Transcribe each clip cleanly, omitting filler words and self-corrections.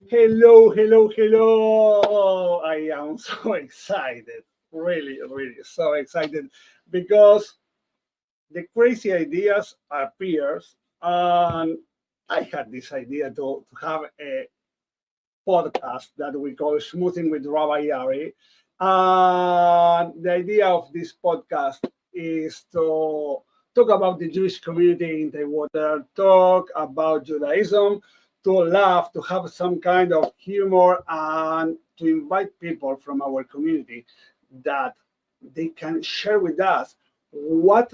Hello, hello, hello. I am so excited. Really, really so excited because the crazy ideas appears and I had this idea to have a podcast that we call Schmoozin with Rabbi Ari. And the idea of this podcast is to talk about the Jewish community in the water, talk about Judaism, to laugh, to have some kind of humor, and to invite people from our community that they can share with us what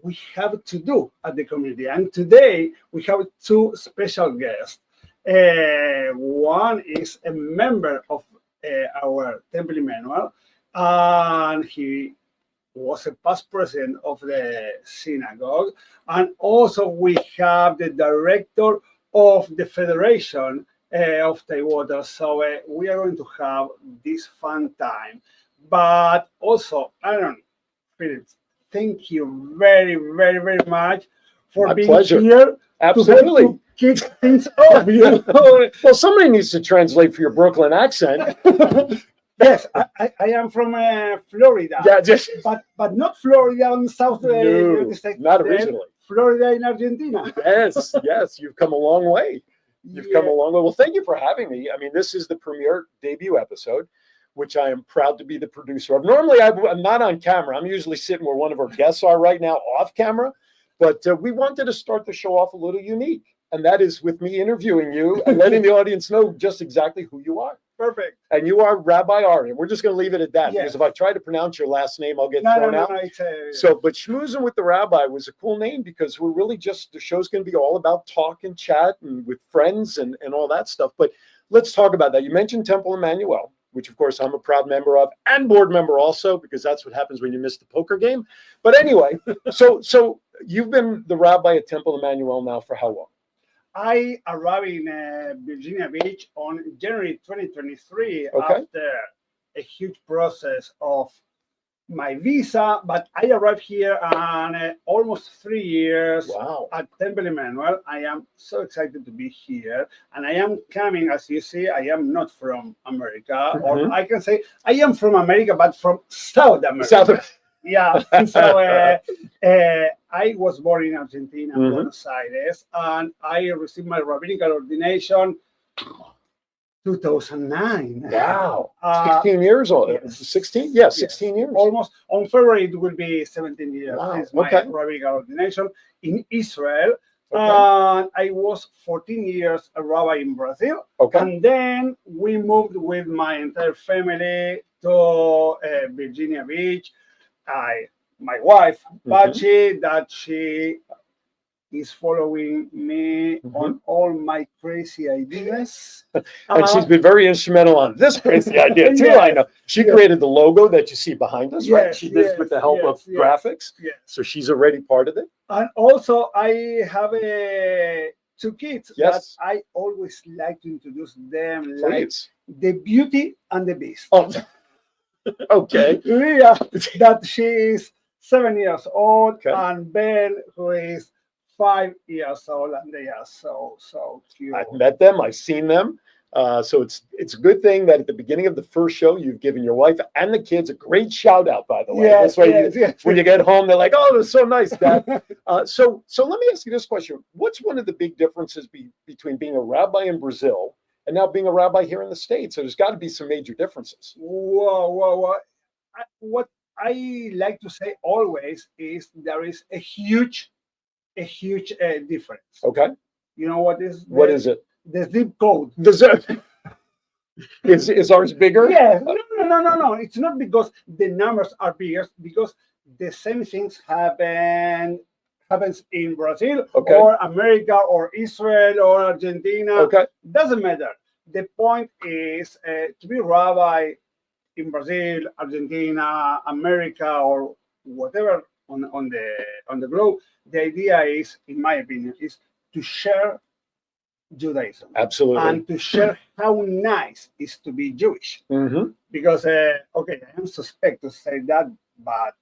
we have to do at the community. And today we have two special guests. One is a member of our Temple Emmanuel, and he was a past president of the synagogue. And also we have the director of the Federation of Taiwater. So we are going to have this fun time. But also, Aaron, Philip, thank you very, very, very much for My being pleasure. here. Absolutely. To kick things off. Well, somebody needs to translate for your Brooklyn accent. Yes, I am from Florida. Yeah, just but not Florida in South no, United States. not originally. Florida in Argentina. Yes, you've come a long way. You've come a long way. Well, thank you for having me. I mean, this is the premiere debut episode, which I am proud to be the producer of. Normally, I'm not on camera. I'm usually sitting where one of our guests are right now, off camera. But we wanted to start the show off a little unique, and that is with me interviewing you and letting the audience know just exactly who you are. Perfect. And you are Rabbi Ari. And we're just going to leave it at that, Yes. because if I try to pronounce your last name, I'll get thrown out. So, but Shmoozin with the Rabbi was a cool name because we're really just, the show's going to be all about talk and chat and with friends and all that stuff. But let's talk about that. You mentioned Temple Emmanuel, which of course I'm a proud member of, and board member also, because that's what happens when you miss the poker game. But anyway, so you've been the rabbi at Temple Emmanuel now for how long? I arrived in Virginia Beach on January 2023 Okay. after a huge process of my visa, but I arrived here on almost 3 years Wow. at Temple Emmanuel. I am so excited to be here, and I am coming, as you see, I am not from America, or I can say I am from America, but from South America. Yeah, so I was born in Argentina, Buenos Aires, and I received my rabbinical ordination 2009. Wow. 16 years old. Yes. 16? Yeah, 16 years. Almost. On February, it will be 17 years. Wow. It's my Okay. rabbinical ordination in Israel. Okay. And I was 14 years a rabbi in Brazil. Okay. And then we moved with my entire family to Virginia Beach. My wife, Pachi, that she is following me on all my crazy ideas. And she's been very instrumental on this crazy idea too. Yes. I know. She created the logo that you see behind us, right? She did it with the help of graphics. Yes. So she's already part of it. And also, I have two kids that I always like to introduce them, like the Beauty and the Beast. Oh, okay. Leah, that she is 7 years old, and Belle, who is 5 years old, and they are so cute. I've met them. I've seen them. So it's a good thing that at the beginning of the first show, you've given your wife and the kids a great shout out, by the way. Yes, when you get home, they're like, oh, it was so nice, Dad. So let me ask you this question. What's one of the big differences between being a rabbi in Brazil and now being a rabbi here in the States? So there's got to be some major differences. Whoa. What I like to say always is there is a huge difference. Okay. You know what is? What is it? The zip code. Is ours bigger? Yeah. No. It's not because the numbers are bigger, because the same things happens in Brazil or America or Israel or Argentina. Okay. Doesn't matter. The point is to be rabbi in Brazil, Argentina, America, or whatever on the globe. The idea is, in my opinion, is to share Judaism. Absolutely. And to share how nice it is to be Jewish. Because, I am suspect to say that, but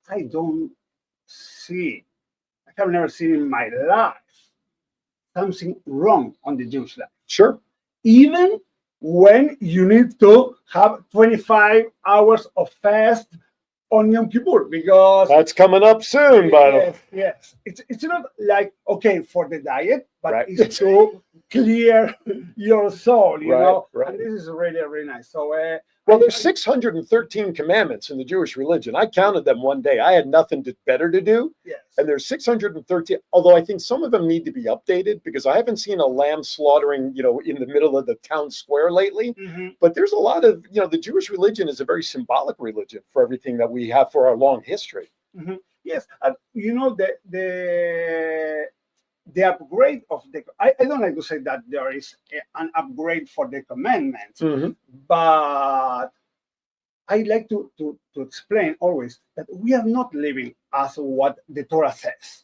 I have never seen in my life something wrong on the Jewish life. Sure. Even when you need to have 25 hours of fast on Yom Kippur, because That's coming up soon, by the way. yes, it's not like okay for the diet, but Right. it's to clear your soul, you Right, know. right. And this is really really nice. So Well, there's 613 commandments in the Jewish religion. I counted them one day. I had nothing better to do. yes, And there's 613, although I think some of them need to be updated because I haven't seen a lamb slaughtering, in the middle of the town square lately. But there's a lot of, the Jewish religion is a very symbolic religion for everything that we have for our long history. Yes, the upgrade of I don't like to say that there is an upgrade for the commandments, but I like to explain always that we are not living as what the Torah says,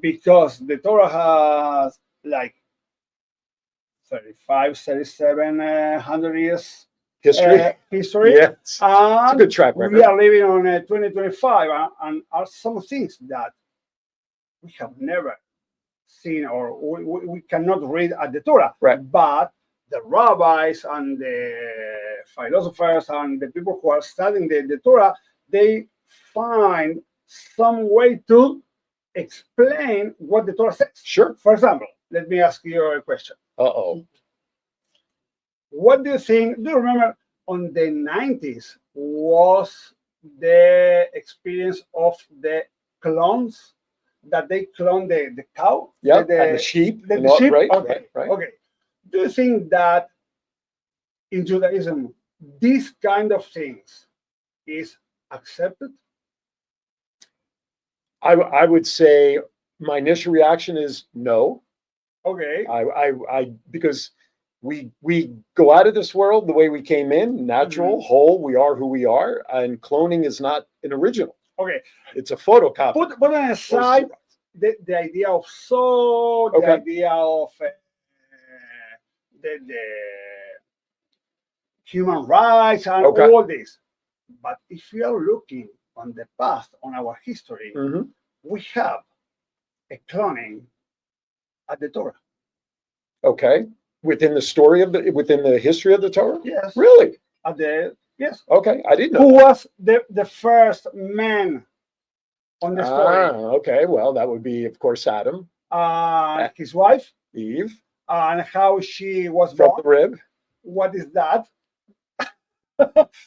because the Torah has like 3,700 years history. Yeah, it's a good track record. We are living on 2025, and are some things that we have never seen, or we cannot read at the Torah. Right. But the rabbis and the philosophers and the people who are studying the Torah, they find some way to explain what the Torah says. Sure. For example, let me ask you a question. Uh-oh. What do you think? Do you remember on the 90s was the experience of the clones, that they clone the cow? Yeah, and the sheep. The sheep. Right. Right. Okay. Do you think that in Judaism, these kind of things is accepted? I would say my initial reaction is no. Okay. I because we go out of this world the way we came in, natural, whole. We are who we are, and cloning is not an original. Okay. It's a photocopy. Put aside the idea of soul, the idea of the human rights and all this. But if you are looking on the past, on our history, we have a cloning at the Torah. Okay. Within the story within the history of the Torah? Yes. Really? Yes. Okay. I didn't know. Who was the first man on the story? Okay. Well, that would be, of course, Adam. His wife? Eve. And how she was from born? The rib. What is that?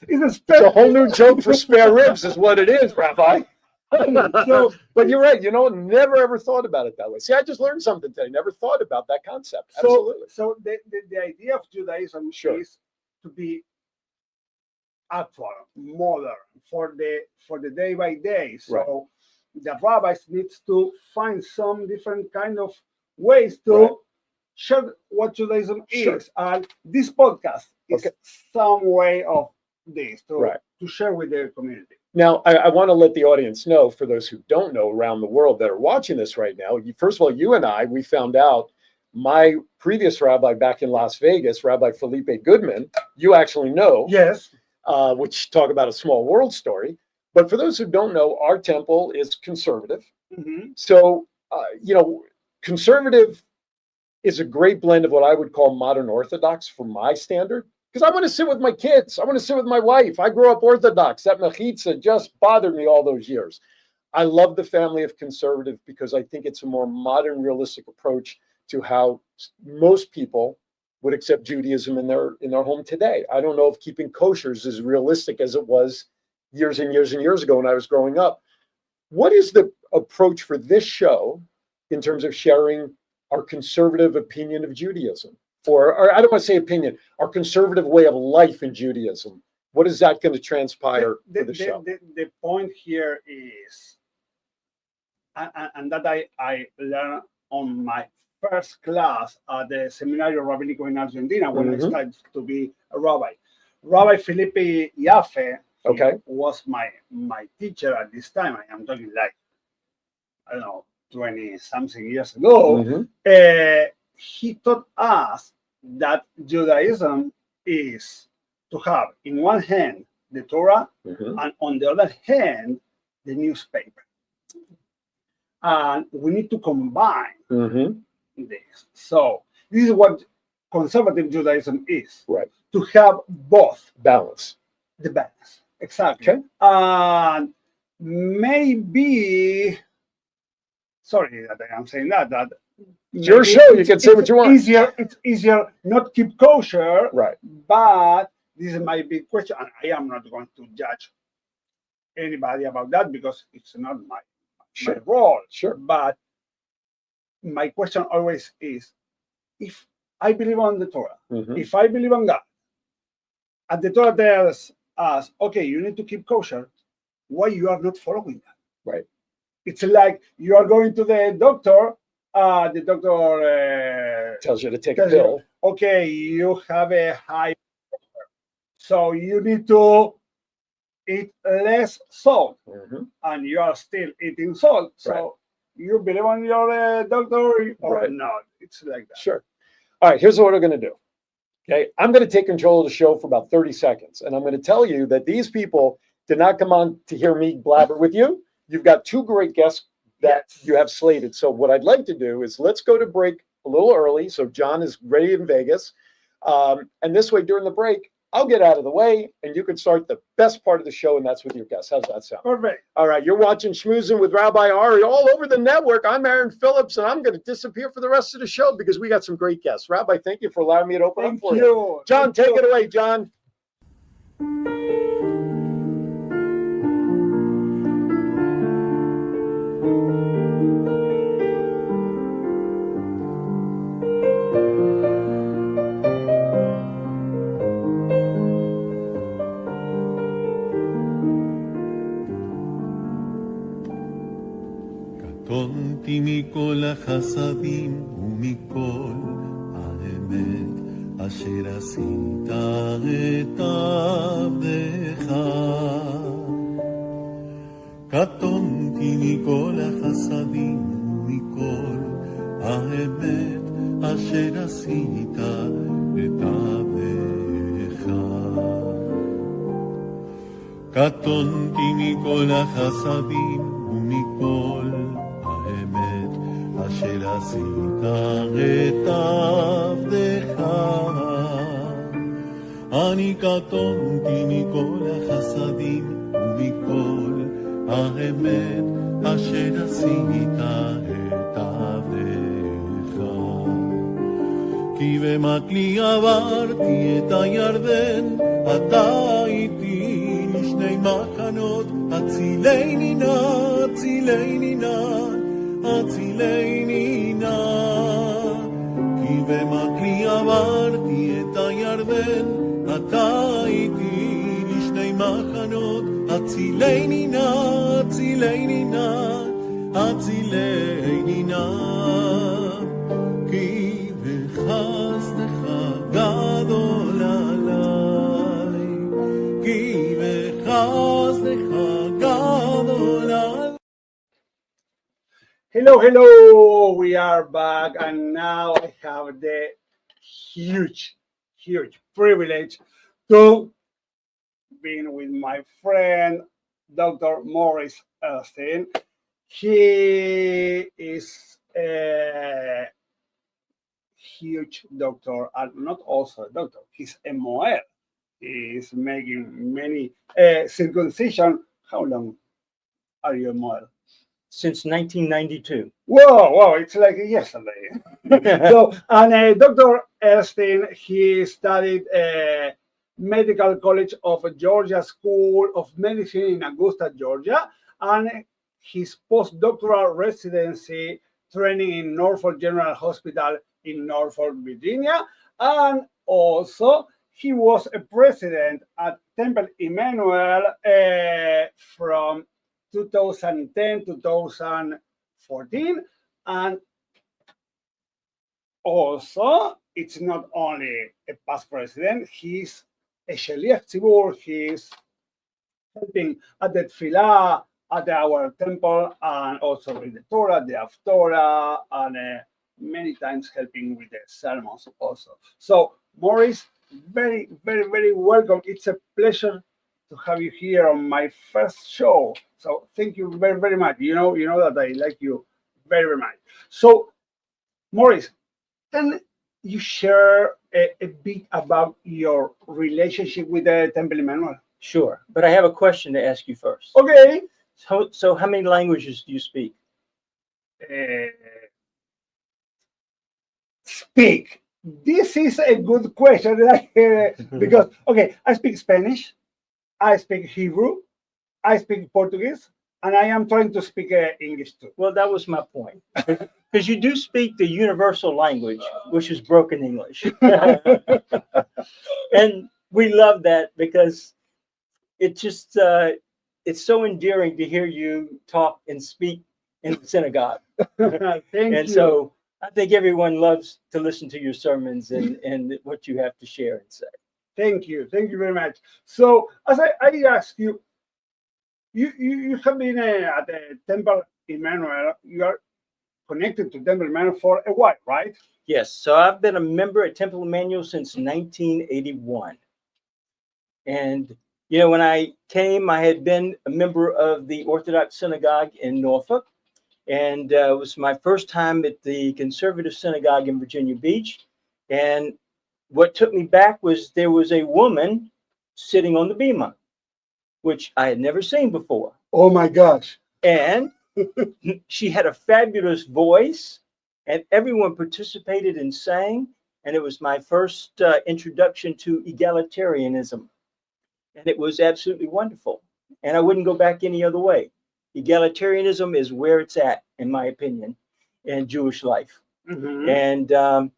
It's a whole new joke for spare ribs is what it is, Rabbi. But you're right. Never ever thought about it that way. See, I just learned something today. Never thought about that concept. Absolutely. So the idea of Judaism is to be actual, modern, for the day by day. So the rabbis needs to find some different kind of ways to share what Judaism is, and this podcast is some way of this to share with the community. Now, I want to let the audience know, for those who don't know around the world that are watching this right now, first of all, you and we found out my previous rabbi back in Las Vegas, Rabbi Felipe Goodman, you actually know. Yes. Which talk about a small world story. But for those who don't know, our temple is conservative. So, conservative is a great blend of what I would call modern Orthodox for my standard. Because I want to sit with my kids. I want to sit with my wife. I grew up Orthodox. That mechitza just bothered me all those years. I love the family of conservative because I think it's a more modern, realistic approach to how most people would accept Judaism in their home today. I don't know if keeping kosher is as realistic as it was years and years and years ago when I was growing up. What is the approach for this show in terms of sharing our conservative opinion of Judaism? Or I don't want to say opinion, our conservative way of life in Judaism. What is that going to transpire for the show? The point here is, and that I learned on my first class at the Seminario Rabbinico in Argentina when I started to be a rabbi. Rabbi Felipe Jaffe was my teacher at this time. I am talking like, I don't know, 20-something years ago. He taught us that Judaism is to have in one hand the Torah and on the other hand the newspaper. And we need to combine this. So this is what conservative Judaism is. Right. to have both. Balance. The balance. Exactly. Okay. And maybe, sorry that I am saying that. It's your show. You can say what you want. It's easier not keep kosher. Right. But this is my big question, and I am not going to judge anybody about that because it's not my role. Sure. But my question always is, if I believe on the Torah, if I believe on God, and the Torah tells us, okay, you need to keep kosher, why you are not following that? Right. It's like you are going to the doctor tells you to take a pill. Okay, you have a high pressure, so you need to eat less salt, and you are still eating salt. So you believe on your doctor or not? It's like that. Sure. All right, here's what we're going to do. Okay, I'm going to take control of the show for about 30 seconds, and I'm going to tell you that these people did not come on to hear me blabber with you. You've got two great guests that you have slated. So what I'd like to do is let's go to break a little early. So John is ready in Vegas. And this way, during the break, I'll get out of the way and you can start the best part of the show, and that's with your guests. How's that sound? Perfect. All right. You're watching Shmoozin with Rabbi Ari all over the network. I'm Aaron Phillips, and I'm going to disappear for the rest of the show because we got some great guests. Rabbi, thank you for allowing me to open up for you. John, take it away, John. קטונתי מכל החסדים ומכל האמת אשר עשית את עבדך. קטונתי מכל החסדים ומכל האמת אשר עשית את עבדך. קטונתי מכל החסדים ומכל האמת אשר עשית את עבדך. אני קטונתי מכל החסדים ומכל האמת אשר עשית את עבדך. כי במקלי עברתי את הירדן, אתה איתי לשני מחנות, הצילני נא, הצילני נא, הצילני נא. כי במקלי עברתי את הירדן, אתה איתי לשני מחנות, הצילני נא, הצילני נא, הצילני נא. כי בחסדך גדול עליי, כי בחסדך גדול עליי. Hello, we are back, and now I have the huge privilege to be with my friend, Dr. Morris Elstein. He is a huge doctor, and not also a doctor, he's a moel. He's making many circumcision. How long are you a moel? Since 1992. Whoa, it's like yesterday. So, and Dr. Elstein, he studied Medical College of Georgia School of Medicine in Augusta, Georgia, and his postdoctoral residency training in Norfolk General Hospital in Norfolk, Virginia, and also he was a president at Temple Emmanuel from 2010 to 2014, and also it's not only a past president, he's a shaliach tzibur, he's helping at the tefillah at our temple, and also with the Torah, the Haftorah, and many times helping with the sermons also. So Morris, very welcome. It's a pleasure to have you here on my first show. So thank you very much. You know that I like you very much. So Morris, you share a bit about your relationship with the Temple Emmanuel? Sure, but I have a question to ask you first. Okay. So how many languages do you speak? Speak. This is a good question because okay, I speak Spanish, I speak Hebrew, I speak Portuguese, and I am trying to speak English too. Well, that was my point. Because you do speak the universal language, which is broken English. And we love that because it just it's so endearing to hear you talk and speak in the synagogue. Thank And you. so I think everyone loves to listen to your sermons and what you have to share and say. Thank you very much. So as I asked you, you have been at the Temple Emmanuel. You are connected to Temple Emmanuel for a while, right? Yes. So I've been a member at Temple Emmanuel since 1981. And, you know, when I came, I had been a member of the Orthodox Synagogue in Norfolk. And it was my first time at the Conservative Synagogue in Virginia Beach. And what took me back was there was a woman sitting on the bema, which I had never seen before. Oh my gosh. And she had a fabulous voice, and everyone participated and sang. And it was my first introduction to egalitarianism. And it was absolutely wonderful. And I wouldn't go back any other way. Egalitarianism is where it's at, in my opinion, in Jewish life. Mm-hmm. And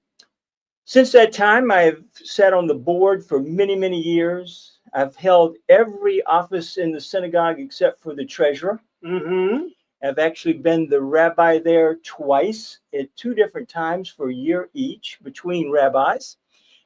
since that time, I've sat on the board for many, many years. I've held every office in the synagogue except for the treasurer. Mm-hmm. I've actually been the rabbi there twice at two different times for a year each between rabbis.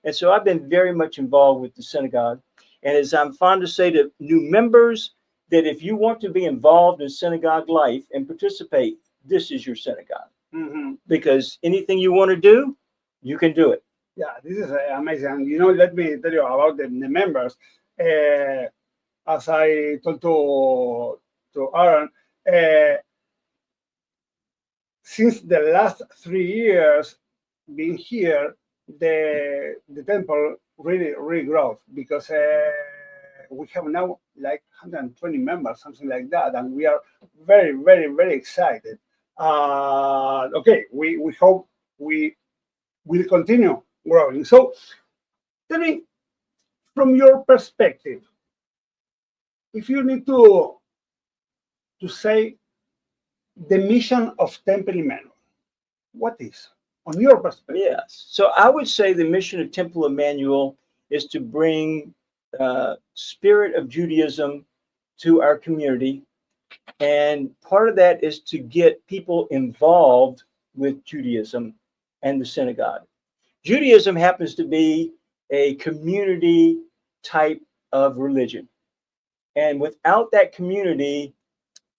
And so I've been very much involved with the synagogue. And as I'm fond to say to new members, that if you want to be involved in synagogue life and participate, this is your synagogue. Mm-hmm. Because anything you want to do, you can do it. Yeah, this is amazing. You know, let me tell you about the members. As I told to Aaron, since the last 3 years being here, the temple really grows because we have now like 120 members, something like that, and we are very excited. Okay, we hope we will continue growing. So tell me, from your perspective, if you need to say the mission of Temple Emmanuel, what is, on your perspective? Yes. So I would say the mission of Temple Emmanuel is to bring spirit of Judaism to our community. And part of that is to get people involved with Judaism and the synagogue. Judaism happens to be a community type of religion. And without that community,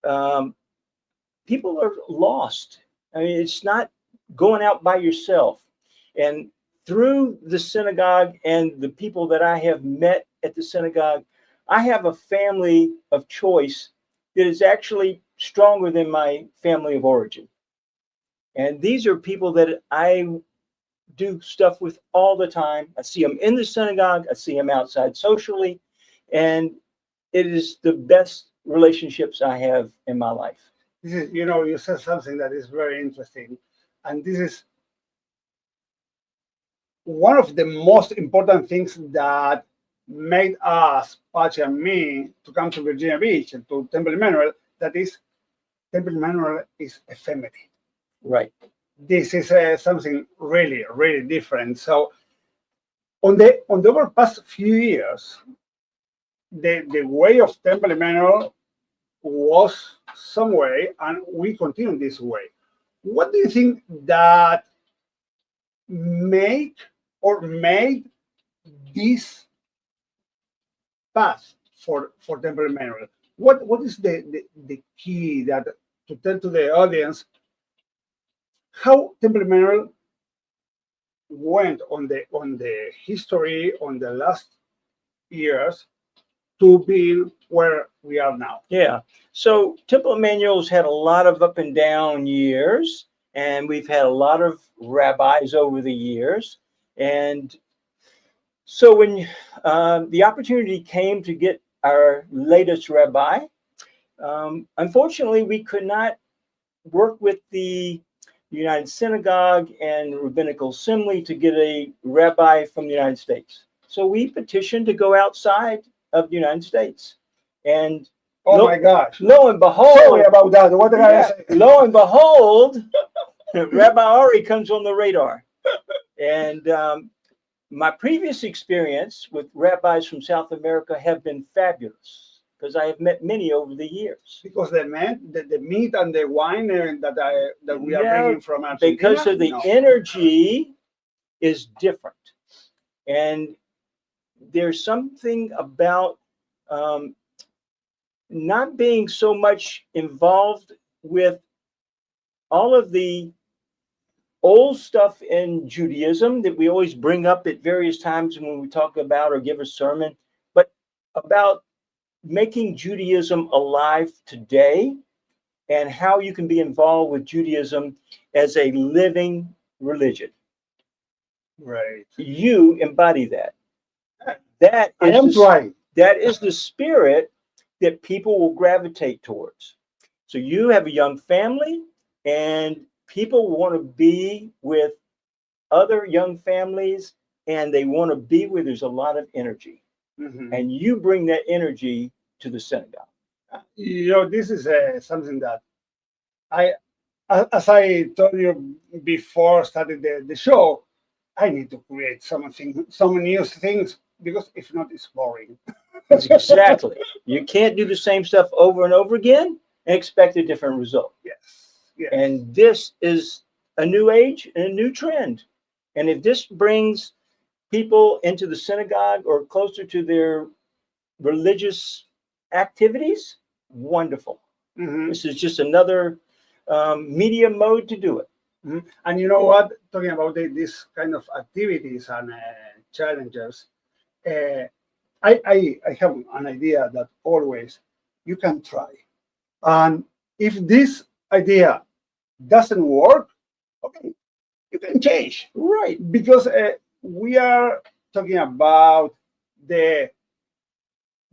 people are lost. I mean, it's not going out by yourself. And through the synagogue and the people that I have met at the synagogue, I have a family of choice that is actually stronger than my family of origin. And these are people that I do stuff with all the time. I see them in the synagogue, I see them outside socially, and it is the best relationships I have in my life. This is, you know, you said something that is very interesting, and this is one of the most important things that made us, Pachi and me, to come to Virginia Beach and to Temple Emmanuel. That is, Temple Emmanuel is a family. Right. This is something really different. So, on the over past few years, the way of Temple Emmanuel was some way, and we continue this way. What do you think that made this path for Temple Emmanuel? What is the key that to tell to the audience how Temple Emmanuel went on the history on the last years to be where we are now? Yeah. So Temple Emmanuel's had a lot of up and down years, and we've had a lot of rabbis over the years. And so when the opportunity came to get our latest rabbi, unfortunately, we could not work with the United Synagogue and Rabbinical Assembly to get a rabbi from the United States. So we petitioned to go outside of the United States. And oh my gosh. Lo and behold, sorry about that. What did I say? Lo and behold, Rabbi Ari comes on the radar. And my previous experience with rabbis from South America have been fabulous because I have met many over the years. Because the meat and the wine that we are bringing from Argentina? Because of the energy is different. And there's something about not being so much involved with all of the old stuff in Judaism that we always bring up at various times when we talk about or give a sermon, but about making Judaism alive today and how you can be involved with Judaism as a living religion. Right. You embody that. That is the spirit that people will gravitate towards. So you have a young family, and people want to be with other young families, and they want to be where there's a lot of energy. Mm-hmm. And you bring that energy to the synagogue. This is something that as I told you before starting the show, I need to create some new things, because if not, it's boring. Exactly. You can't do the same stuff over and over again and expect a different result. Yes. And this is a new age and a new trend. And if this brings people into the synagogue or closer to their religious activities, wonderful. Mm-hmm. This is just another media mode to do it. Mm-hmm. And you know what? Talking about this kind of activities and challenges, I have an idea that always you can try. And if this idea doesn't work, okay, you can change. Right. Because we are talking about the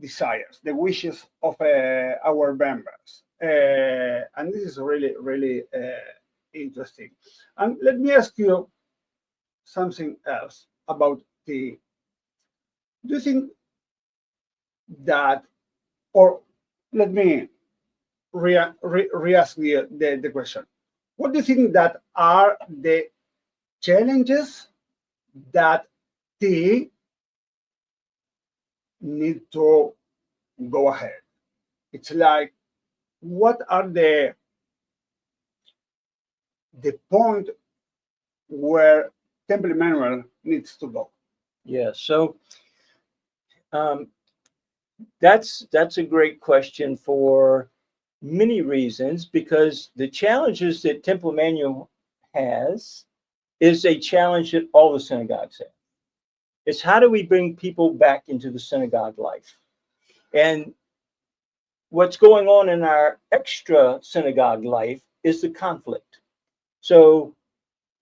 desires, the wishes of our members. And this is really, really interesting. And let me ask you something else about do you think that, or let me re-ask the question. What do you think that are the challenges that they need to go ahead? It's like, what are the point where Temple Emmanuel needs to go? Yeah, so that's a great question for many reasons, because the challenges that Temple Emmanuel has is a challenge that all the synagogues have. It's how do we bring people back into the synagogue life? And what's going on in our extra synagogue life is the conflict. So,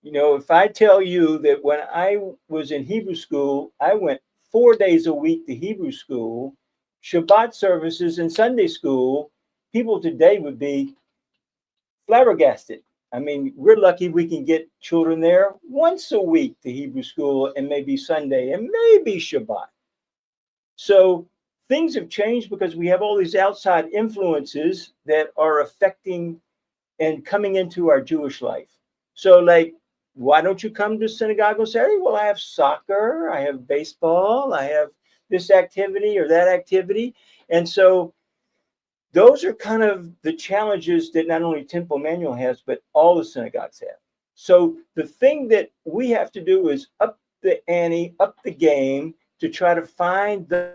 if I tell you that when I was in Hebrew school, I went 4 days a week to Hebrew school, Shabbat services and Sunday school, people today would be flabbergasted. I mean, we're lucky we can get children there once a week to Hebrew school, and maybe Sunday and maybe Shabbat. So things have changed because we have all these outside influences that are affecting and coming into our Jewish life. So like, why don't you come to synagogue on Saturday? Well, I have soccer, I have baseball, I have this activity or that activity. And so those are kind of the challenges that not only Temple Emmanuel has, but all the synagogues have. So the thing that we have to do is up the ante, up the game to try to find the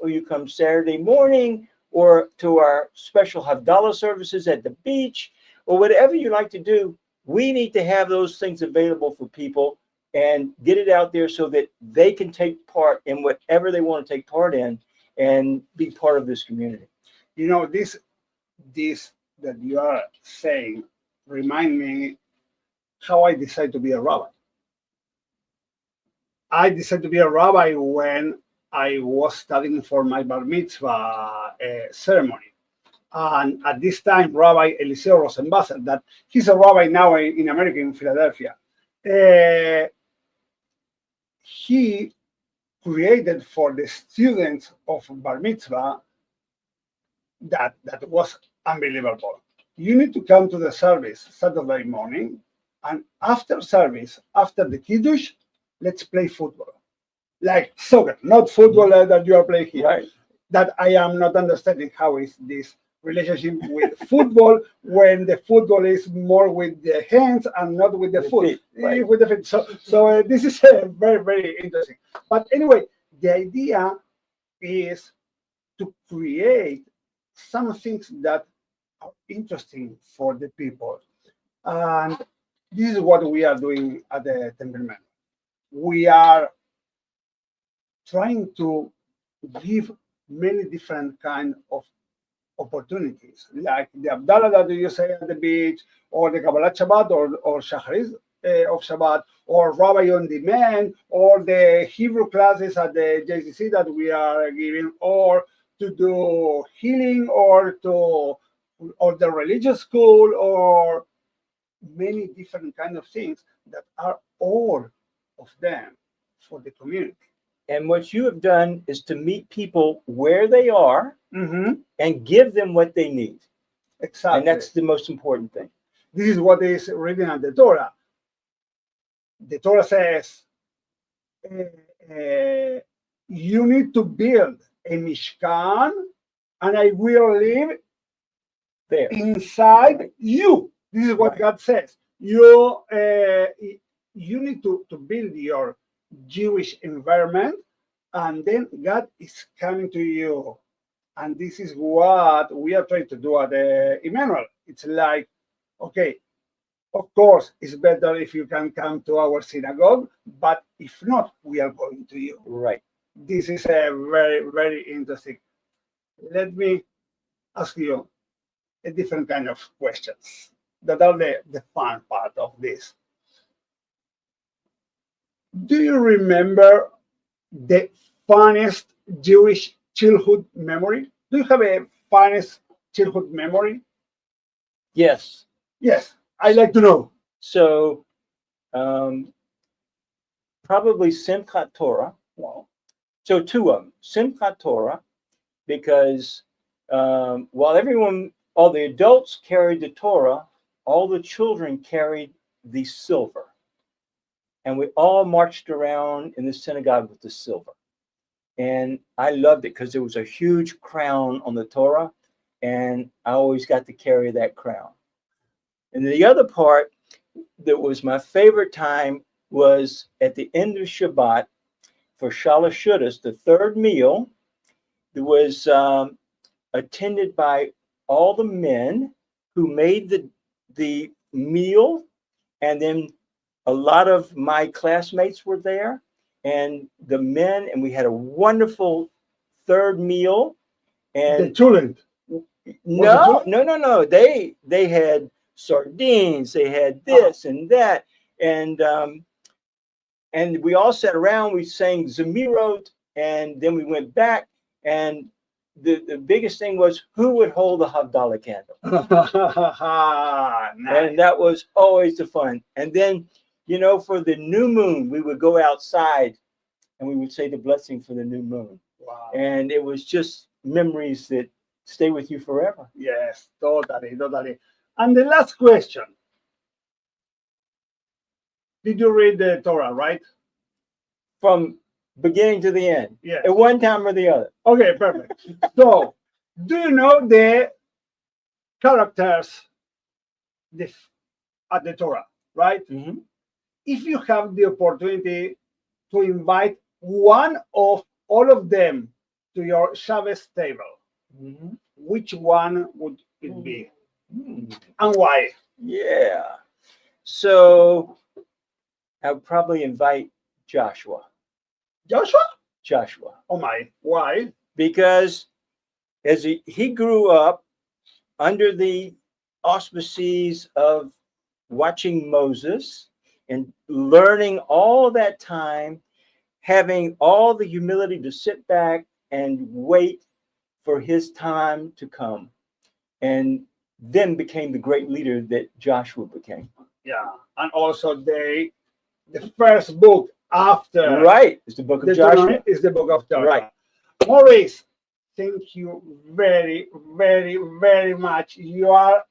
or you come Saturday morning, or to our special Havdalah services at the beach, or whatever you like to do. We need to have those things available for people and get it out there so that they can take part in whatever they want to take part in and be part of this community. This that you are saying remind me how I decided to be a rabbi. I decided to be a rabbi when I was studying for my bar mitzvah ceremony. And at this time, Rabbi Eliseo Rosenbasser, that he's a rabbi now in America, in Philadelphia, he created for the students of bar mitzvah that was unbelievable. You need to come to the service Saturday morning, and after service, after the kiddush, let's play football, like soccer, not football that you are playing here. Right. That I am not understanding how is this relationship with football when the football is more with the hands and not with the foot. Feet, right. With the feet. So this is very, very interesting. But anyway, the idea is to create some things that are interesting for the people. And this is what we are doing at the Temple Man. We are trying to give many different kind of opportunities, like the Abdallah that you say at the beach, or the Kabbalat Shabbat, or Shacharis of Shabbat, or Rabbi on Demand, or the Hebrew classes at the JCC that we are giving, or to do healing, or the religious school, or many different kind of things that are all of them for the community. And what you have done is to meet people where they are and give them what they need. Exactly. And that's the most important thing. This is what is written in the Torah. The Torah says, you need to build a Mishkan, and I will live There. inside you. This is what God says. You need to build your Jewish environment, and then God is coming to you. And this is what we are trying to do at Emmanuel. It's like, okay, of course, it's better if you can come to our synagogue, but if not, we are going to you. Right. This is a very, very interesting. Let me ask you a different kind of questions that are the fun part of this. Do you remember the funniest Jewish childhood memory? Do you have a funniest childhood memory? Yes. Yes, I'd like to know. So probably Simchat Torah. Wow. So two of them. Simchat Torah, because while all the adults carried the Torah, all the children carried the silver. And we all marched around in the synagogue with the silver. And I loved it because there was a huge crown on the Torah, and I always got to carry that crown. And the other part that was my favorite time was at the end of Shabbat for Shalosh Shudas, the third meal. It was attended by all the men who made the meal, and then a lot of my classmates were there, and the men, and we had a wonderful third meal. And the children. No. They had sardines, they had this and that, and we all sat around, we sang Zemirot, and then we went back, and the biggest thing was who would hold the Havdalah candle. Nice. And that was always the fun. And then, for the new moon, we would go outside and we would say the blessing for the new moon. Wow. And it was just memories that stay with you forever. Yes, totally. And the last question. Did you read the Torah, right? From beginning to the end. Yes. At one time or the other. Okay, perfect. So, do you know the characters at the Torah, right? Mm-hmm. If you have the opportunity to invite one of all of them to your Shabbos table, which one would it be? And why? Yeah. So I would probably invite Joshua. Joshua? Oh my, why? Because as he grew up under the auspices of watching Moses and learning all that time, having all the humility to sit back and wait for his time to come, and then became the great leader that Joshua became. Yeah, and also the first book after Right, it's the book of Joshua. Is the book of Joshua. Right. Maurice, thank you very, very, very much. You are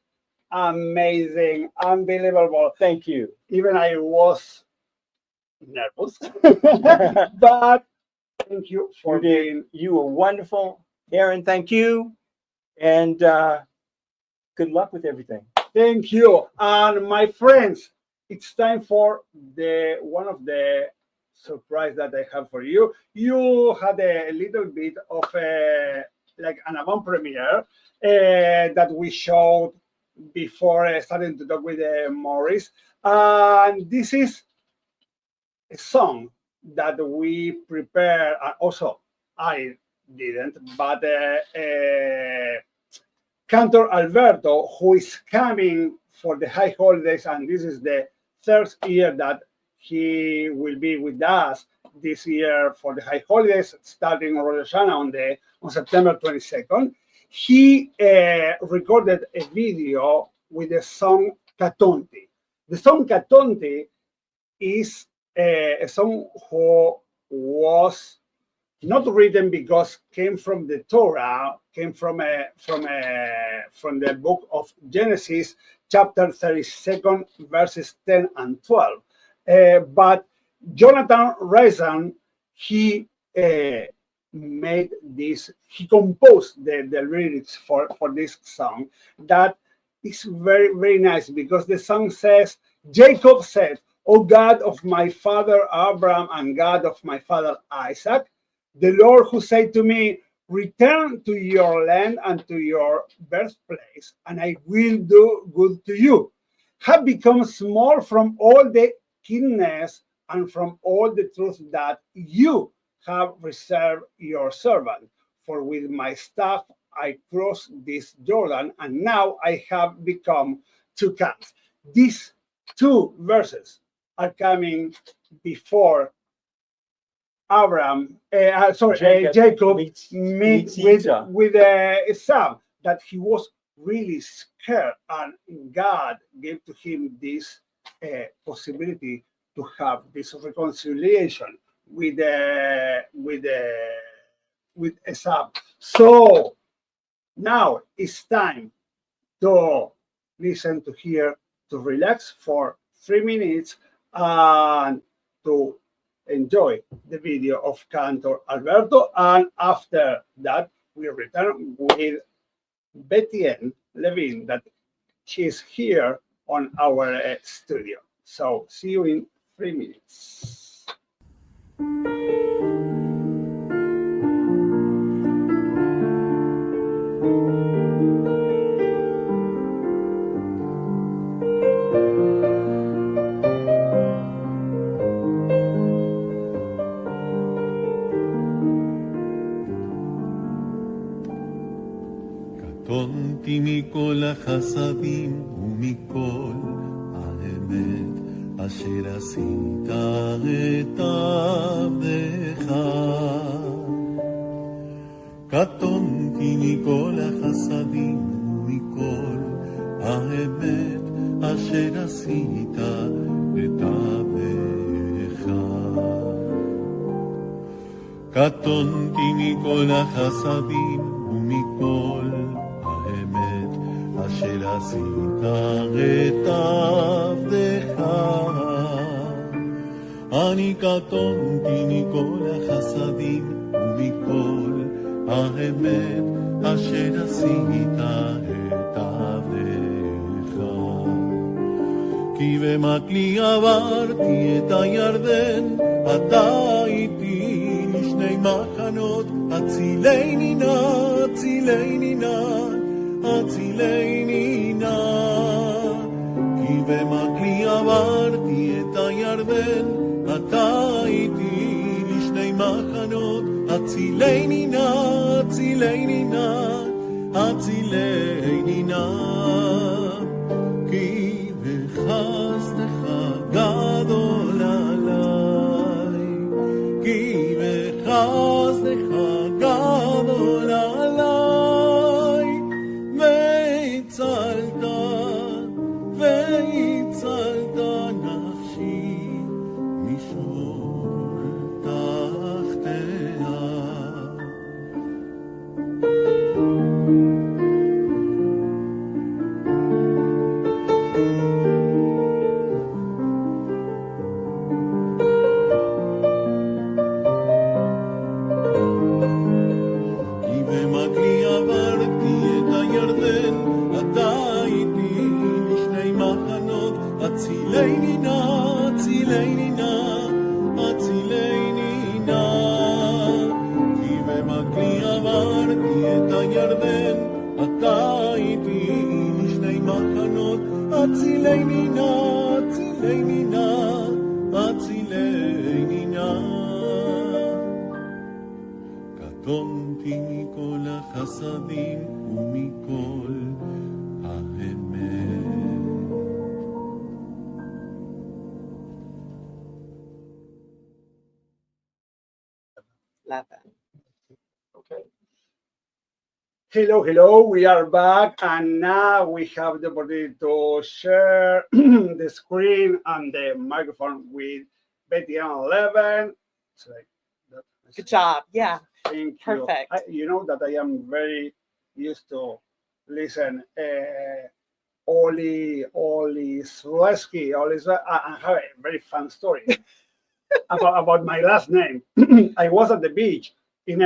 amazing, unbelievable. Thank you. Even I was nervous, but thank you for being. You were wonderful, Aaron. Thank you, and good luck with everything. Thank you, and my friends, it's time for one of the surprise that I have for you. You had a little bit of like an avant premiere that we showed before starting to talk with Maurice, and this is a song that we prepare. Also, I didn't, but Cantor Alberto, who is coming for the high holidays, and this is the third year that he will be with us this year for the high holidays, starting Rosh Hashanah on September 22nd. He recorded a video with the song Katonti. The song Katonti is a song who was not written because came from the Torah, came from the book of Genesis, chapter 32, verses 10 and 12. But Jonathan Rezan, he made this, he composed the lyrics for this song that is very, very nice, because the song says, Jacob said, O God of my father Abraham and God of my father Isaac, the Lord who said to me, return to your land and to your birthplace, and I will do good to you, have become small from all the keenness and from all the truth that you have reserved your servant. For with my staff I crossed this Jordan, and now I have become two camps. These two verses are coming before Jacob meets with Esau, that he was really scared, and God gave to him this possibility to have this reconciliation with Esau. So now it's time to listen, to hear, to relax for 3 minutes, and to enjoy the video of Cantor Alberto. And after that, we return with Betty Levine, that she's here on our studio. So see you in 3 minutes. קטונתי מכל החסדים ומכל האמת אשר עשית את עבדך. קטונתי מכל החסדים ומכל האמת אשר עשית את עבדך. קטונתי מכל החסדים ומכל האמת אשר עשית את עבדך. אני קטונתי מכל החסדים ומכל האמת אשר עשית את עבדך. כי במקלי עברתי את הירדן, אתה איתי לשני מחנות, הצילני נא, הצילני נא, הצילני נא. כי במקלי עברתי את הירדן, אתה איתי לשני מחנות, הצילני נא, הצילני נא, הצילני נא, כי בחסדך גדול עליי, כי בחסדך גדול עליי, והצלת, והצלת נפשי משול תחתיה. כי במגלי עברתי את הירדן, אתה איתי לשני מחנות, הצילני נא, הצילני נא, הצילני נא. כי במגלי עברתי את הירדן, אתה איתי לשני מחנות, הצילני נא, הצילני נא, הצילני נא. קטונתי מכל החסדים ומכל האמת. Love it. Okay. Hello, hello. We are back, and now we have the opportunity to share the screen and the microphone with Betty and 11. It's like that. Good job. Yeah. Thank Perfect. you. You know that I am very used to listen. Oli Zaleski, I have a very fun story about my last name. I was at the beach in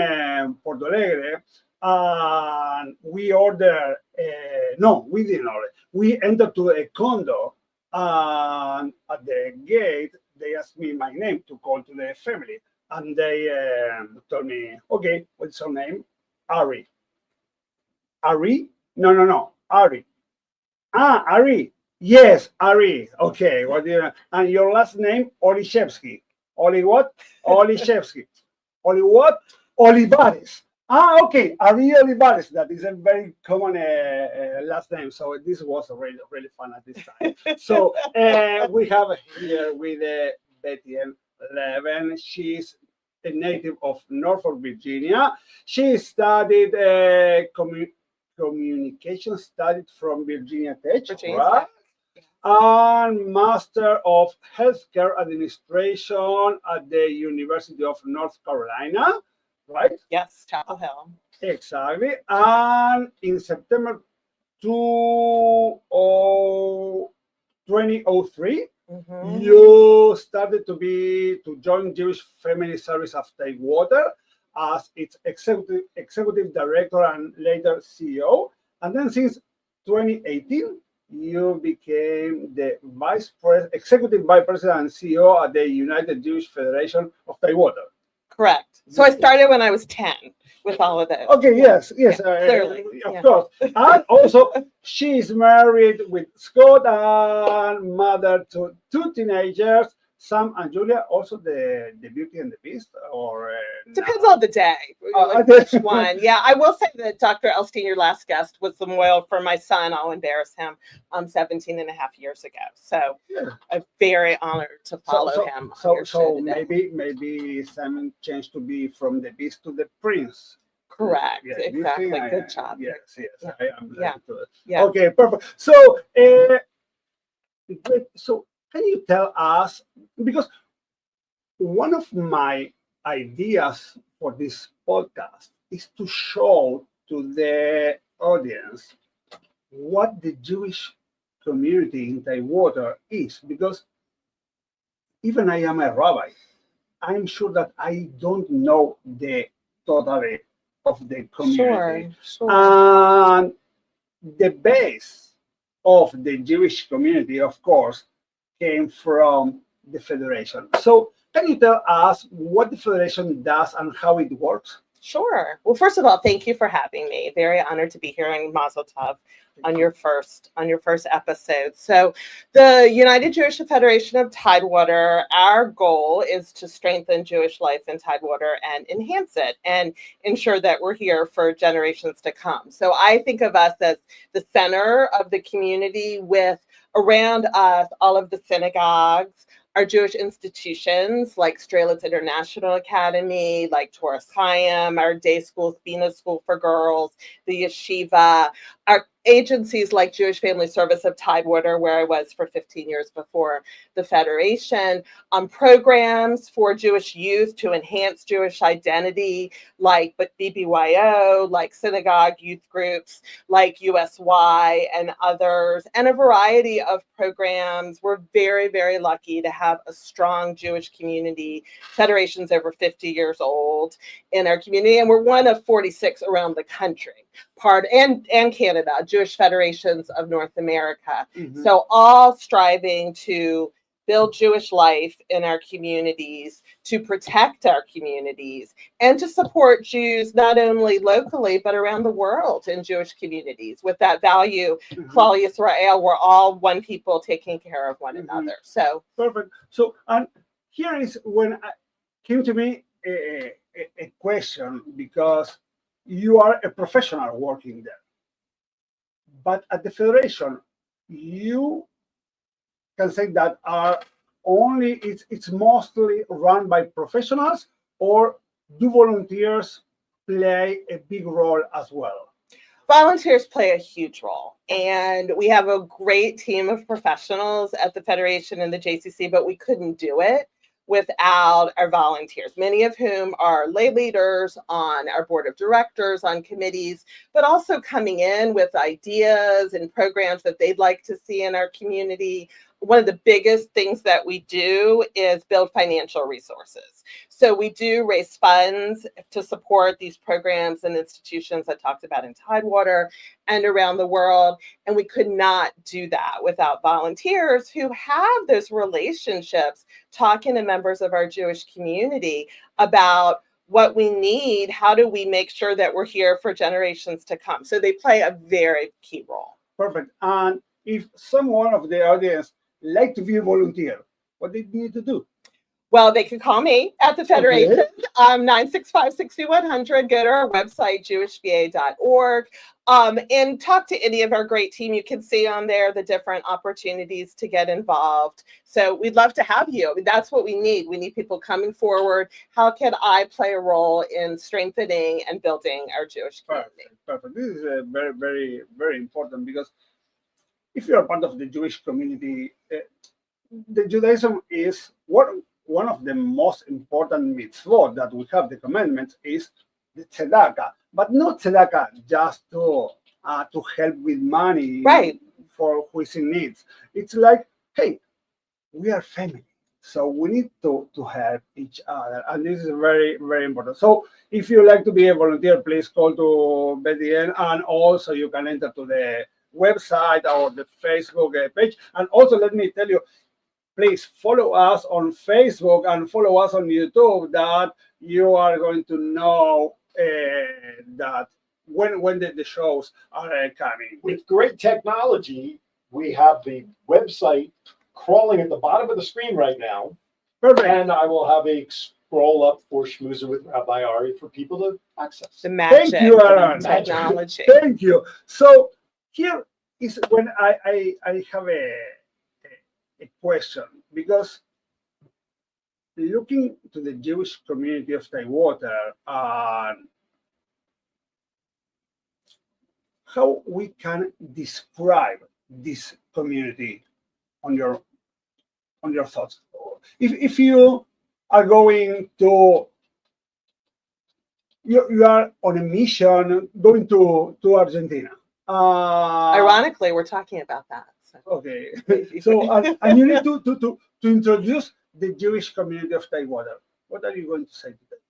Porto Alegre, and we ordered. No, we didn't order. We entered to a condo, and at the gate they asked me my name to call to the family, and they told me, "Okay, what's your name?" Ari. Ari? No, Ari. Ah, Ari. Yes, Ari. Okay. What do you? And your last name, Olishevsky. Oli what? Olishevsky. Oli what? Olivares. Ah, okay. Ari Olivares. That is a very common last name. So this was really, really fun at this time. So we have here with Betty and Leven. She's a native of Norfolk, Virginia. She studied communication, studied from Virginia Tech, right? And Master of Healthcare Administration at the University of North Carolina, right? Yes, Chapel Hill. Exactly. And in September 2003, you started to join Jewish Family Service of Tidewater as its executive director and later CEO. And then since 2018, you became the executive vice president and CEO at the United Jewish Federation of Tidewater. Correct. So I started when I was 10 with all of this. Okay, yes, clearly. Of course. And also, she is married with Scott and mother to two teenagers, Sam and Julia, also the Beauty and the Beast, or depends on the day. Which one? Yeah, I will say that Dr. Elstein, your last guest, was the model for my son. I'll embarrass him. 17 and a half years ago. So I'm very honored to follow him. So maybe Simon changed to be from the Beast to the Prince. Correct. Exactly. Good job. Yes. Yeah. I am glad to it. Yeah. Okay, perfect. So, can you tell us, because one of my ideas for this podcast is to show to the audience what the Jewish community in Tidewater is, because even I am a rabbi, I'm sure that I don't know the totality of the community. Sure. And the base of the Jewish community, of course, came from the Federation. So can you tell us what the Federation does and how it works? Sure. Well, first of all, thank you for having me. Very honored to be here in Mazel Tov on your first episode. So the United Jewish Federation of Tidewater, our goal is to strengthen Jewish life in Tidewater and enhance it and ensure that we're here for generations to come. So I think of us as the center of the community, with around us all of the synagogues, our Jewish institutions like Strelitz International Academy, like Torah Chaim, our day schools, Bina School for Girls, the Yeshiva, our agencies like Jewish Family Service of Tidewater, where I was for 15 years before the Federation, programs for Jewish youth to enhance Jewish identity, like BBYO, like synagogue youth groups, like USY and others, and a variety of programs. We're very, very lucky to have a strong Jewish community. Federation's over 50 years old in our community, and we're one of 46 around the country, and Canada, Jewish Federations of North America. Mm-hmm. So all striving to build Jewish life in our communities, to protect our communities, and to support Jews not only locally, but around the world in Jewish communities with that value, Klal Yisrael, we're all one people taking care of one another. So perfect. So, and here is when came to me a question, because you are a professional working there. But at the Federation, you can say that it's mostly run by professionals, or do volunteers play a big role as well? Volunteers play a huge role, and we have a great team of professionals at the Federation and the JCC, but we couldn't do it without our volunteers, many of whom are lay leaders on our board of directors, on committees, but also coming in with ideas and programs that they'd like to see in our community. One of the biggest things that we do is build financial resources. So we do raise funds to support these programs and institutions I talked about in Tidewater and around the world. And we could not do that without volunteers who have those relationships, talking to members of our Jewish community about what we need, how do we make sure that we're here for generations to come. So they play a very key role. Perfect. And if someone of the audience like to be a volunteer, what they need to do? Well, they can call me at the Federation, 965-6100. Go to our website, jewishva.org, and talk to any of our great team. You can see on there the different opportunities to get involved. So we'd love to have you. I mean, that's what we need. We need people coming forward. How can I play a role in strengthening and building our Jewish community? Perfect. This is very, very, very important, because if you are part of the Jewish community, the Judaism is one of the most important mitzvot that we have, the commandments, is the tzedakah, but not tzedakah just to help with money, right, for who is in needs. It's like, hey, we are family, so we need to help each other, and this is very, very important. So if you like to be a volunteer, please call to BDN, and also you can enter to the website or the Facebook page. And also, let me tell you, please follow us on Facebook and follow us on YouTube, that you are going to know that when the shows are coming. With great technology, we have the website crawling at the bottom of the screen right now. Perfect. And I will have a scroll up for Shmoozin with Rabbi Ari for people to access. The magic. Thank you, Aaron. Technology. Thank you. So here is when I have a question, because looking to the Jewish community of Tidewater, how we can describe this community on your thoughts. If you are going to, you are on a mission going to Argentina. Ironically, we're talking about that. So. Okay. So and you need to introduce the Jewish community of Tidewater. What are you going to say today?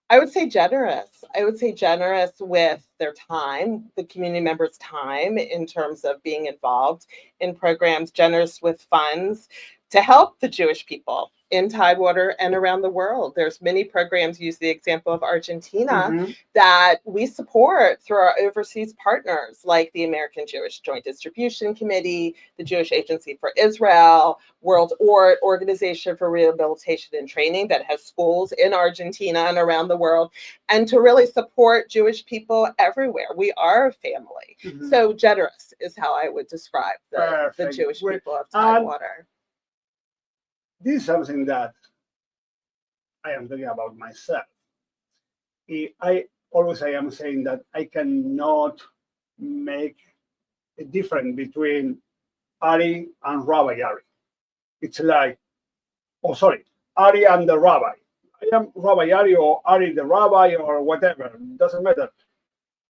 I would say generous. I would say generous with their time, the community members' time, in terms of being involved in programs, generous with funds to help the Jewish people in Tidewater and around the world. There's many programs, use the example of Argentina, that we support through our overseas partners, like the American Jewish Joint Distribution Committee, the Jewish Agency for Israel, World Organization for Rehabilitation and Training that has schools in Argentina and around the world, and to really support Jewish people everywhere. We are a family. So generous is how I would describe the Jewish people of Tidewater. This is something that I am talking about myself. I am saying that I cannot make a difference between Ari and Rabbi Ari. It's like, Ari and the rabbi. I am Rabbi Ari or Ari the rabbi or whatever. It doesn't matter.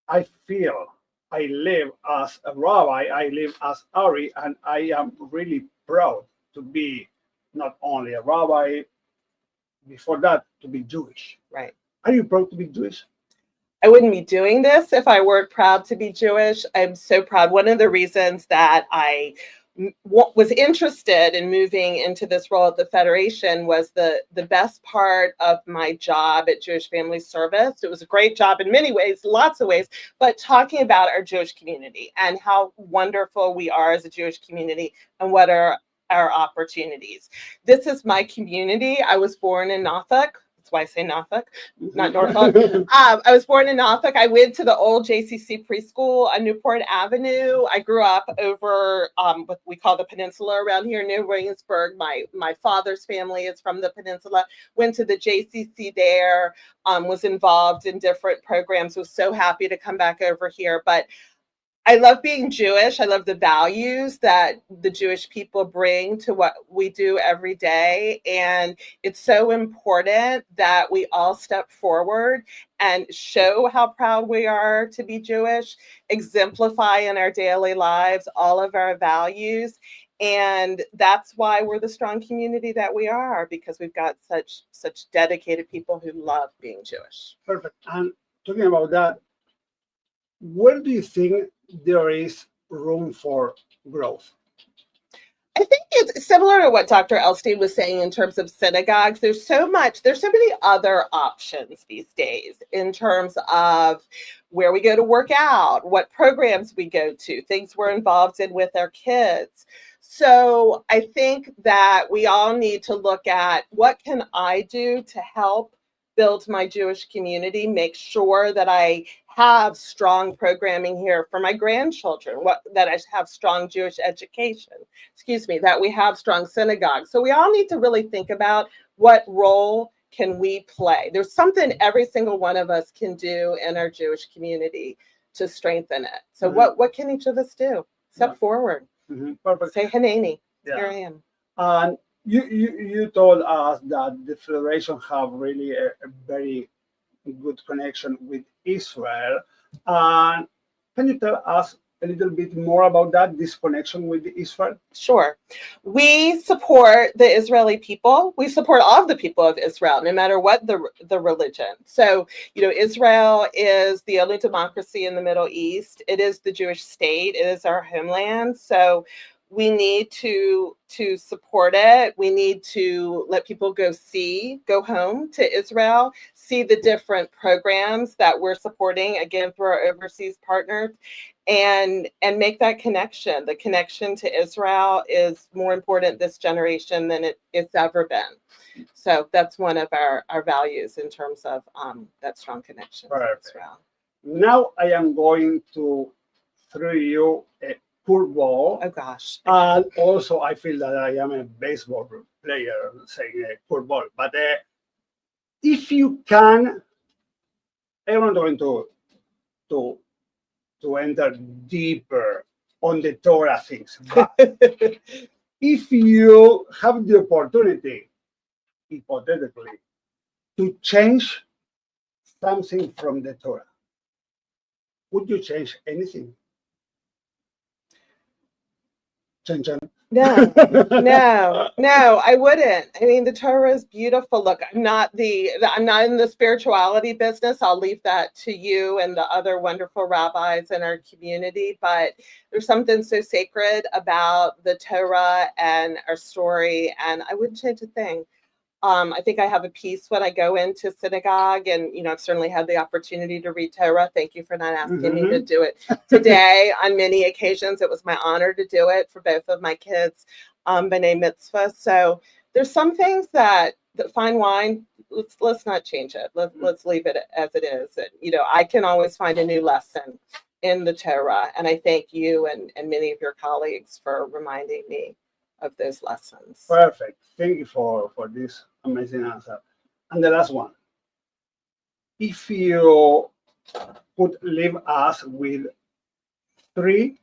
I feel I live as a rabbi, I live as Ari, and I am really proud to be not only a rabbi, before that, to be Jewish. Right. Are you proud to be Jewish? I wouldn't be doing this if I weren't proud to be Jewish. I'm so proud. One of the reasons that I was interested in moving into this role at the Federation was the best part of my job at Jewish Family Service. It was a great job in many ways, lots of ways, but talking about our Jewish community and how wonderful we are as a Jewish community and what are our opportunities. This is my community. I was born in Norfolk. That's why I say Norfolk, not Norfolk. I was born in Norfolk. I went to the old JCC preschool on Newport Avenue. I grew up over what we call the peninsula around here near Williamsburg. My father's family is from the peninsula. Went to the JCC there, was involved in different programs. Was so happy to come back over here. But I love being Jewish. I love the values that the Jewish people bring to what we do every day. And it's so important that we all step forward and show how proud we are to be Jewish, exemplify in our daily lives all of our values. And that's why we're the strong community that we are, because we've got such dedicated people who love being Jewish. Perfect. And talking about that, where do you think there is room for growth? I think it's similar to what Dr. Elstein was saying in terms of synagogues. There's so many other options these days in terms of where we go to work out, what programs we go to, things we're involved in with our kids. So I think that we all need to look at what can I do to help build my Jewish community, make sure that I have strong programming here for my grandchildren, that I have strong Jewish education, that we have strong synagogues. So we all need to really think about what role can we play. There's something every single one of us can do in our Jewish community to strengthen it. So what can each of us do? Step forward. Perfect. Say Hanani. Here I am. And you told us that the Federation have really a very good connection with Israel. And can you tell us a little bit more about that, this connection with Israel? Sure. We support the Israeli people. We support all of the people of Israel, no matter what the religion. So, Israel is the only democracy in the Middle East. It is the Jewish state. It is our homeland. So we need to support it. We need to let people go home to Israel, see the different programs that we're supporting, again, through our overseas partners, and make that connection. The connection to Israel is more important this generation than it's ever been. So that's one of our values in terms of that strong connection to Israel. Now I am going to throw you a curveball. Oh gosh. And also I feel that I am a baseball player saying a curveball. But if you can, I'm not going to enter deeper on the Torah things. But if you have the opportunity, hypothetically, to change something from the Torah, would you change anything? No, I wouldn't. I mean, the Torah is beautiful. Look, I'm not in the spirituality business. I'll leave that to you and the other wonderful rabbis in our community. But there's something so sacred about the Torah and our story, and I wouldn't change a thing. I think I have a piece when I go into synagogue, and I've certainly had the opportunity to read Torah. Thank you for not asking me to do it today. On many occasions, it was my honor to do it for both of my kids, b'nai mitzvah. So there's some things that fine wine. Let's not change it. Let's leave it as it is. And, I can always find a new lesson in the Torah, and I thank you and many of your colleagues for reminding me of those lessons. Perfect. Thank you for this amazing answer. And the last one. If you could leave us with 3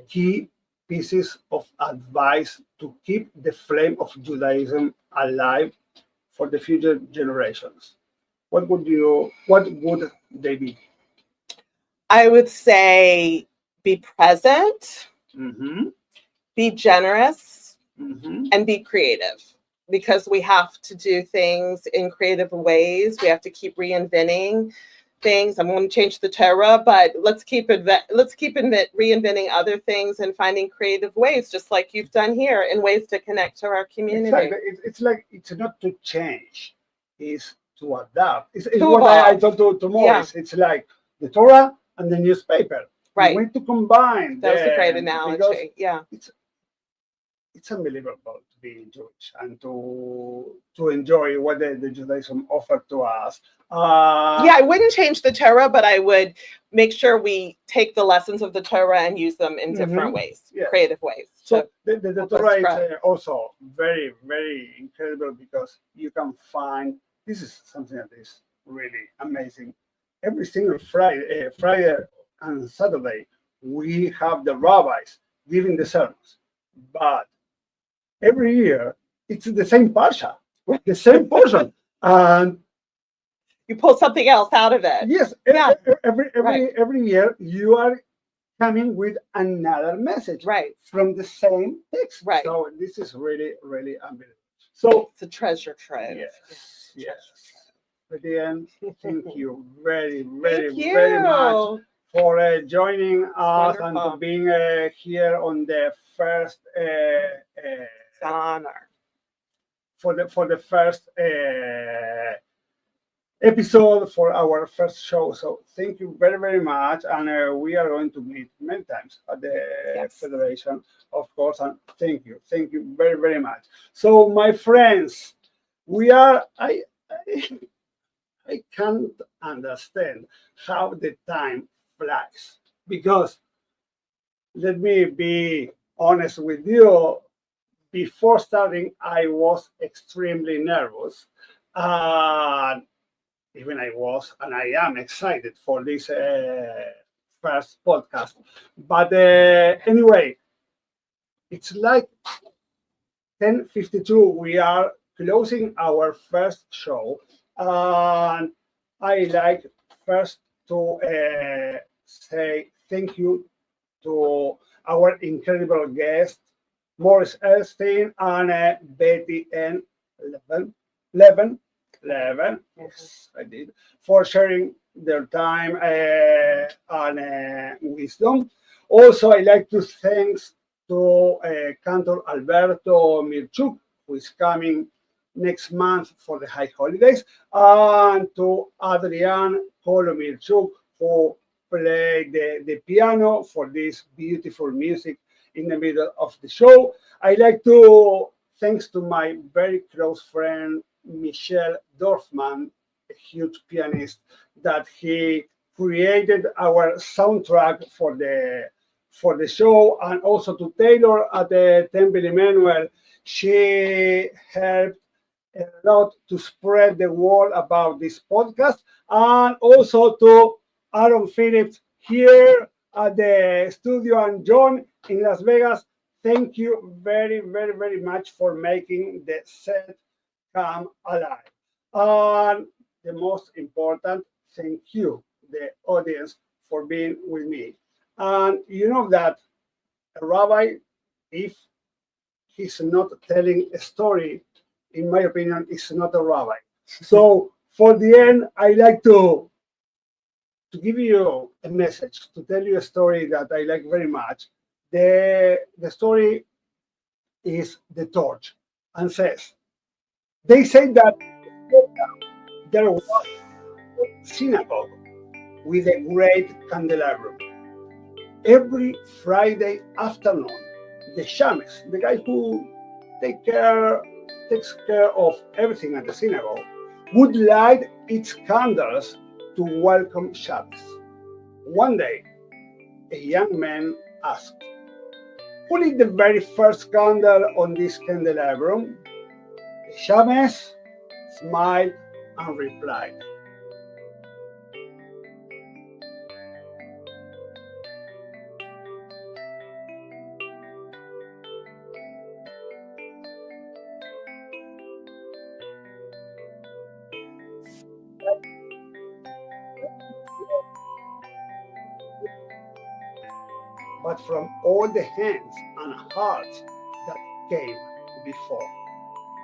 key pieces of advice to keep the flame of Judaism alive for the future generations, what would they be? I would say be present, be generous, and be creative, because we have to do things in creative ways. We have to keep reinventing things. I'm going to change the Torah, but let's keep reinventing other things and finding creative ways, just like you've done here, in ways to connect to our community. Exactly. It's not to change, it's to adapt. It's what I told to Morris. Yeah. It's like the Torah and the newspaper. Right. We need to combine. That was a great analogy. Yeah. It's unbelievable to be Jewish and to enjoy what the Judaism offered to us. I wouldn't change the Torah, but I would make sure we take the lessons of the Torah and use them in different ways, creative ways. So the Torah is also very, very incredible, because you can find, this is something that is really amazing. Every single Friday and Saturday, we have the rabbis giving the sermons, but every year it's the same parsha, the same portion, and you pull something else out of it. Yes, every year you are coming with another message, from the same text. Right. So this is really, really unbelievable. So it's a treasure trove. Yes. At the end, thank you very, very, very much for joining us and for being here on the first. It's an honor. For the first episode, for our first show. So thank you very, very much. And we are going to meet many times at the Federation, of course. And thank you very, very much. So my friends, I can't understand how the time flies, because let me be honest with you, before starting, I was extremely nervous. Even I was, and I am excited for this first podcast. But anyway, it's like 10:52. We are closing our first show. And I like first to say thank you to our incredible guest, Morris Elstein and Betty N. Levin. Yes, I did, for sharing their time and wisdom. Also, I like to thank to Cantor Alberto Mirchuk, who is coming next month for the high holidays, and to Adrian Kolomirchuk, who played the piano for this beautiful music in the middle of the show. I like to thanks to my very close friend Michel Dorfman, a huge pianist, that he created our soundtrack for the show, and also to Taylor at the Temple Emmanuel. She helped a lot to spread the word about this podcast, and also to Aaron Phillips here at the studio and John in Las Vegas. Thank you very, very, very much for making the set come alive. And the most important, thank you, the audience, for being with me. And you know that a rabbi, if he's not telling a story, in my opinion, is not a rabbi. So for the end, I like to give you a message, to tell you a story that I like very much. The story is The Torch, and says, They say that there was a synagogue with a great candelabrum. Every Friday afternoon, the shames, the guy who takes care of everything at the synagogue, would light its candles to welcome Shabbos. One day, a young man asked, "Who lit the very first candle on this candelabrum?" The shames smiled and replied, but from all the hands and hearts that came before.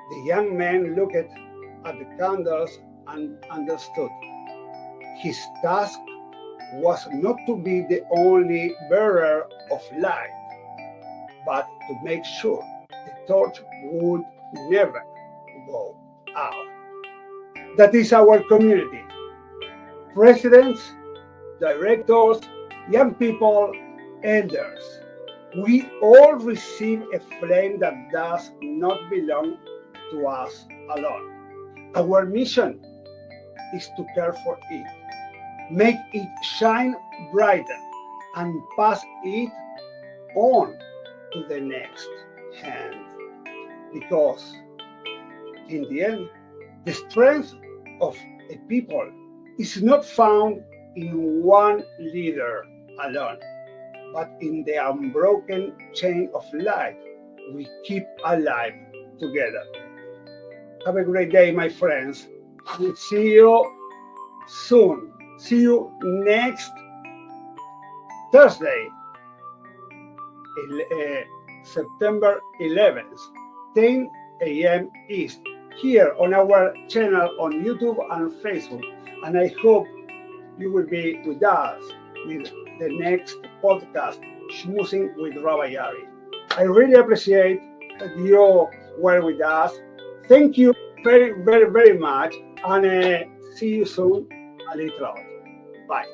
The young man looked at the candles and understood. His task was not to be the only bearer of light, but to make sure the torch would never go out. That is our community. Presidents, directors, young people, elders. We all receive a flame that does not belong to us alone. Our mission is to care for it, make it shine brighter, and pass it on to the next hand. Because in the end, the strength of a people is not found in one leader alone, but in the unbroken chain of life we keep alive together. Have a great day, my friends. We'll see you soon. See you next Thursday, September 11th, 10 a.m. East, here on our channel on YouTube and Facebook. And I hope you will be with us with the next podcast, Shmoozin with Rabbi Ari. I really appreciate that you were with us. Thank you very, very, very much. And see you soon. A little. Bye.